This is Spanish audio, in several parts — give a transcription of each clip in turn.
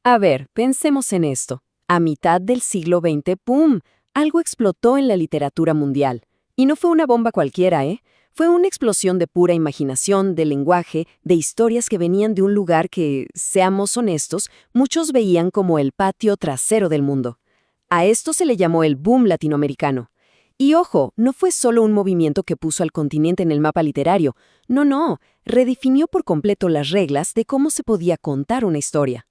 A ver, pensemos en esto. A mitad del siglo XX, ¡pum!, algo explotó en la literatura mundial. Y no fue una bomba cualquiera, ¿eh? Fue una explosión de pura imaginación, de lenguaje, de historias que venían de un lugar que, seamos honestos, muchos veían como el patio trasero del mundo. A esto se le llamó el boom latinoamericano. Y ojo, no fue solo un movimiento que puso al continente en el mapa literario. No, redefinió por completo las reglas de cómo se podía contar una historia.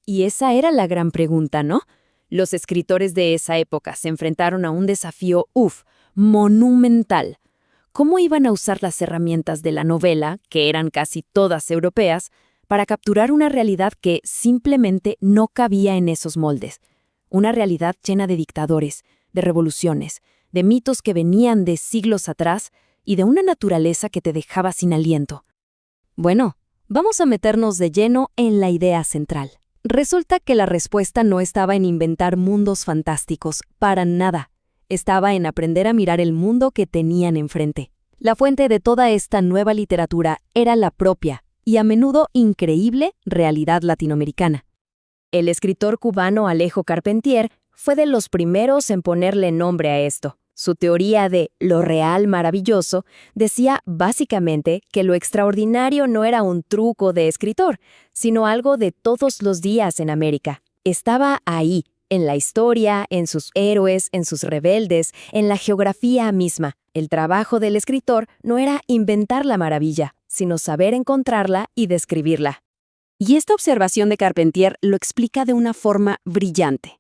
Y esa era la gran pregunta, ¿no? Los escritores de esa época se enfrentaron a un desafío, monumental. ¿Cómo iban a usar las herramientas de la novela, que eran casi todas europeas, para capturar una realidad que simplemente no cabía en esos moldes? Una realidad llena de dictadores, de revoluciones, de mitos que venían de siglos atrás y de una naturaleza que te dejaba sin aliento. Bueno, vamos a meternos de lleno en la idea central. Resulta que la respuesta no estaba en inventar mundos fantásticos, para nada. Estaba en aprender a mirar el mundo que tenían enfrente. La fuente de toda esta nueva literatura era la propia, y a menudo increíble, realidad latinoamericana. El escritor cubano Alejo Carpentier fue de los primeros en ponerle nombre a esto. Su teoría de lo real maravilloso decía básicamente que lo extraordinario no era un truco de escritor, sino algo de todos los días en América. Estaba ahí, en la historia, en sus héroes, en sus rebeldes, en la geografía misma. El trabajo del escritor no era inventar la maravilla, sino saber encontrarla y describirla. Y esta observación de Carpentier lo explica de una forma brillante.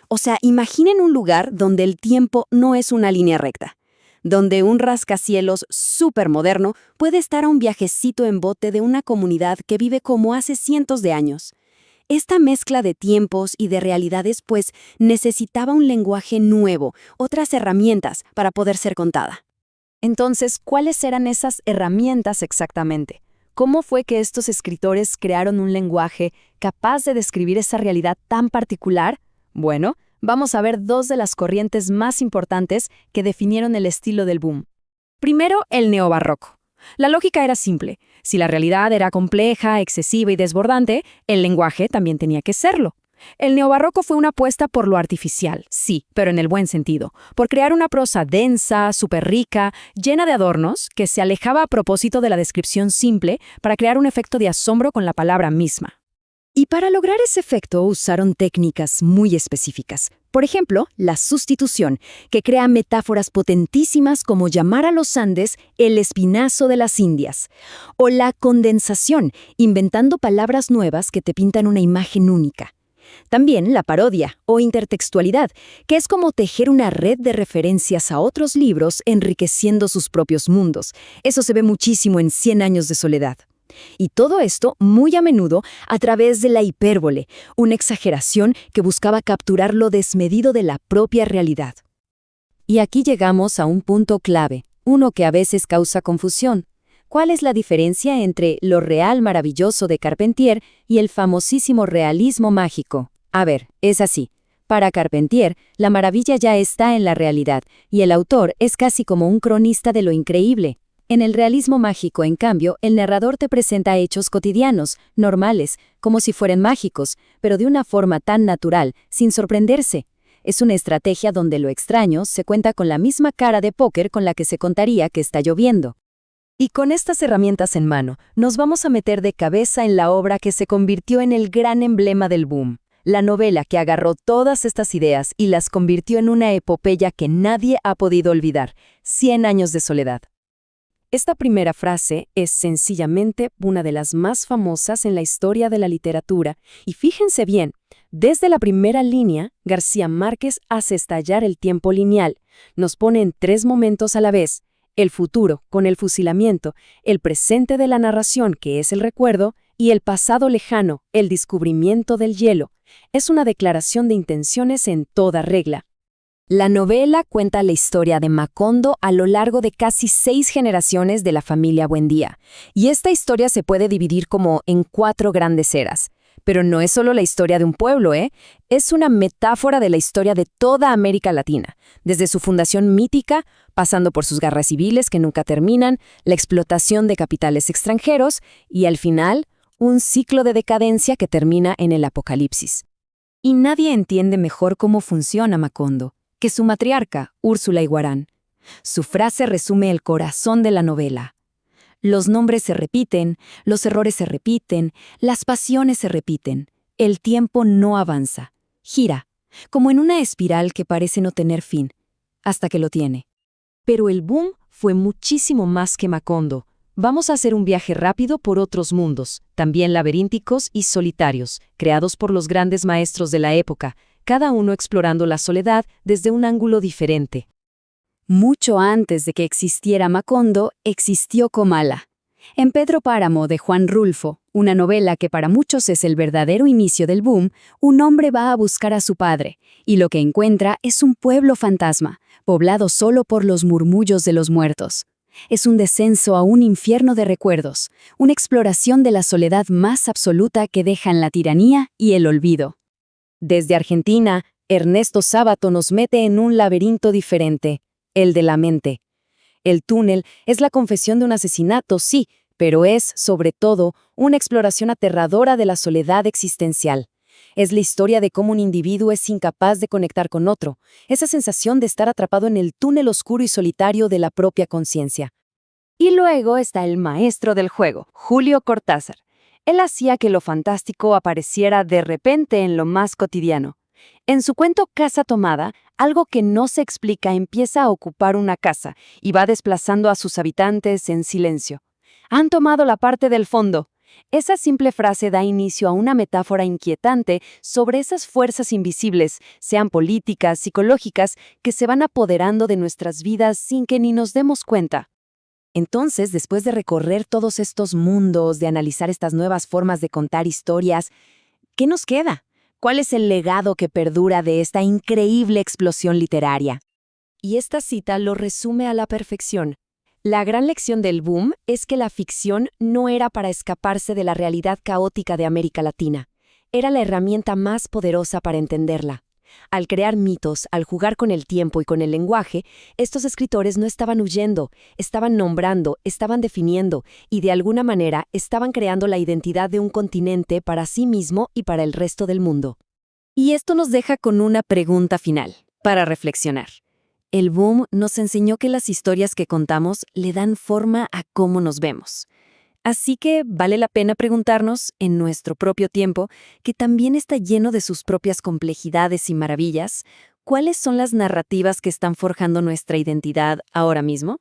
O sea, imaginen un lugar donde el tiempo no es una línea recta, donde un rascacielos súper moderno puede estar a un viajecito en bote de una comunidad que vive como hace cientos de años. Esta mezcla de tiempos y de realidades, pues, necesitaba un lenguaje nuevo, otras herramientas para poder ser contada. Entonces, ¿cuáles eran esas herramientas exactamente? ¿Cómo fue que estos escritores crearon un lenguaje capaz de describir esa realidad tan particular? Bueno, vamos a ver dos de las corrientes más importantes que definieron el estilo del boom. Primero, el neobarroco. La lógica era simple. Si la realidad era compleja, excesiva y desbordante, el lenguaje también tenía que serlo. El neobarroco fue una apuesta por lo artificial, sí, pero en el buen sentido, por crear una prosa densa, súper rica, llena de adornos, que se alejaba a propósito de la descripción simple para crear un efecto de asombro con la palabra misma. Y para lograr ese efecto usaron técnicas muy específicas. Por ejemplo, la sustitución, que crea metáforas potentísimas como llamar a los Andes el espinazo de las Indias. O la condensación, inventando palabras nuevas que te pintan una imagen única. También la parodia o intertextualidad, que es como tejer una red de referencias a otros libros enriqueciendo sus propios mundos. Eso se ve muchísimo en 100 años de soledad. Y todo esto, muy a menudo, a través de la hipérbole, una exageración que buscaba capturar lo desmedido de la propia realidad. Y aquí llegamos a un punto clave, uno que a veces causa confusión. ¿Cuál es la diferencia entre lo real maravilloso de Carpentier y el famosísimo realismo mágico? A ver, es así. Para Carpentier, la maravilla ya está en la realidad, y el autor es casi como un cronista de lo increíble. En el realismo mágico, en cambio, el narrador te presenta hechos cotidianos, normales, como si fueran mágicos, pero de una forma tan natural, sin sorprenderse. Es una estrategia donde lo extraño se cuenta con la misma cara de póker con la que se contaría que está lloviendo. Y con estas herramientas en mano, nos vamos a meter de cabeza en la obra que se convirtió en el gran emblema del boom. La novela que agarró todas estas ideas y las convirtió en una epopeya que nadie ha podido olvidar, 100 años de soledad. Esta primera frase es sencillamente una de las más famosas en la historia de la literatura, y fíjense bien, desde la primera línea, García Márquez hace estallar el tiempo lineal, nos pone en 3 momentos a la vez, el futuro, con el fusilamiento, el presente de la narración, que es el recuerdo, y el pasado lejano, el descubrimiento del hielo. Es una declaración de intenciones en toda regla. La novela cuenta la historia de Macondo a lo largo de casi 6 generaciones de la familia Buendía, y esta historia se puede dividir como en 4 grandes eras. Pero no es solo la historia de un pueblo, es una metáfora de la historia de toda América Latina, desde su fundación mítica, pasando por sus guerras civiles que nunca terminan, la explotación de capitales extranjeros y, al final, un ciclo de decadencia que termina en el apocalipsis. Y nadie entiende mejor cómo funciona Macondo que su matriarca, Úrsula Iguarán. Su frase resume el corazón de la novela. Los nombres se repiten, los errores se repiten, las pasiones se repiten. El tiempo no avanza, gira, como en una espiral que parece no tener fin, hasta que lo tiene. Pero el boom fue muchísimo más que Macondo. Vamos a hacer un viaje rápido por otros mundos, también laberínticos y solitarios, creados por los grandes maestros de la época, cada uno explorando la soledad desde un ángulo diferente. Mucho antes de que existiera Macondo, existió Comala. En Pedro Páramo de Juan Rulfo, una novela que para muchos es el verdadero inicio del boom, un hombre va a buscar a su padre, y lo que encuentra es un pueblo fantasma, poblado solo por los murmullos de los muertos. Es un descenso a un infierno de recuerdos, una exploración de la soledad más absoluta que dejan la tiranía y el olvido. Desde Argentina, Ernesto Sábato nos mete en un laberinto diferente, el de la mente. El túnel es la confesión de un asesinato, sí, pero es, sobre todo, una exploración aterradora de la soledad existencial. Es la historia de cómo un individuo es incapaz de conectar con otro, esa sensación de estar atrapado en el túnel oscuro y solitario de la propia conciencia. Y luego está el maestro del juego, Julio Cortázar. Él hacía que lo fantástico apareciera de repente en lo más cotidiano. En su cuento Casa Tomada, algo que no se explica empieza a ocupar una casa y va desplazando a sus habitantes en silencio. Han tomado la parte del fondo. Esa simple frase da inicio a una metáfora inquietante sobre esas fuerzas invisibles, sean políticas, psicológicas, que se van apoderando de nuestras vidas sin que ni nos demos cuenta. Entonces, después de recorrer todos estos mundos, de analizar estas nuevas formas de contar historias, ¿qué nos queda? ¿Cuál es el legado que perdura de esta increíble explosión literaria? Y esta cita lo resume a la perfección. La gran lección del boom es que la ficción no era para escaparse de la realidad caótica de América Latina. Era la herramienta más poderosa para entenderla. Al crear mitos, al jugar con el tiempo y con el lenguaje, estos escritores no estaban huyendo, estaban nombrando, estaban definiendo y de alguna manera estaban creando la identidad de un continente para sí mismo y para el resto del mundo. Y esto nos deja con una pregunta final, para reflexionar. El boom nos enseñó que las historias que contamos le dan forma a cómo nos vemos. Así que vale la pena preguntarnos, en nuestro propio tiempo, que también está lleno de sus propias complejidades y maravillas, ¿cuáles son las narrativas que están forjando nuestra identidad ahora mismo?